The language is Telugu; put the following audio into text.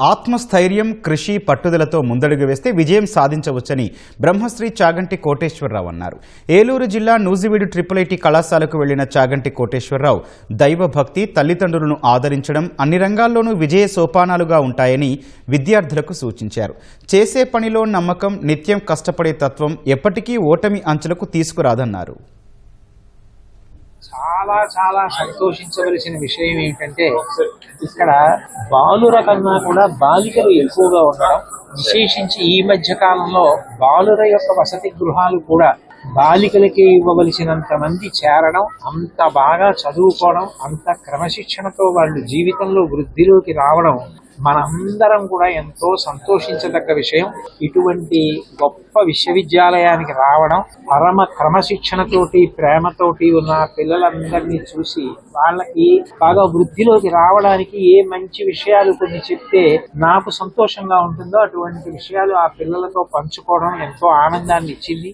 ఆత్మస్థైర్యం, కృషి, పట్టుదలతో ముందడుగు వేస్తే విజయం సాధించవచ్చని బ్రహ్మశ్రీ చాగంటి కోటేశ్వరరావు అన్నారు. ఏలూరు జిల్లా నూజివీడు ఐఐటి కళాశాలకు వెళ్లిన చాగంటి కోటేశ్వరరావు దైవభక్తి, తల్లిదండ్రులను ఆదరించడం అన్ని రంగాల్లోనూ విజయ సోపానాలుగా ఉంటాయని విద్యార్థులకు సూచించారు. చేసే పనిలో నమ్మకం, నిత్యం కష్టపడే తత్వం ఎప్పటికీ ఓటమి అంచులకు తీసుకురాదన్నారు. చాలా చాలా సంతోషించవలసిన విషయం ఏంటంటే ఇక్కడ బాలుర కన్నా కూడా బాలికలు ఎక్కువగా ఉండడం, విశేషించి ఈ మధ్య కాలంలో బాలుర యొక్క వసతి గృహాలు కూడా బాలికలకి ఇవ్వవలసినంత మంది చేరడం, అంత బాగా చదువుకోవడం, అంత క్రమశిక్షణతో వాళ్ళు జీవితంలో వృద్ధిలోకి రావడం మనందరం కూడా ఎంతో సంతోషించదగ్గ విషయం. ఇటువంటి గొప్ప విశ్వవిద్యాలయానికి రావడం, పరమ క్రమశిక్షణతోటి, ప్రేమతోటి ఉన్న పిల్లలందరినీ చూసి వాళ్ళకి బాగా వృద్ధిలోకి రావడానికి ఏ మంచి విషయాలు కొన్ని చెప్తే నాకు సంతోషంగా ఉంటుందో అటువంటి విషయాలు ఆ పిల్లలతో పంచుకోవడం ఎంతో ఆనందాన్ని ఇచ్చింది.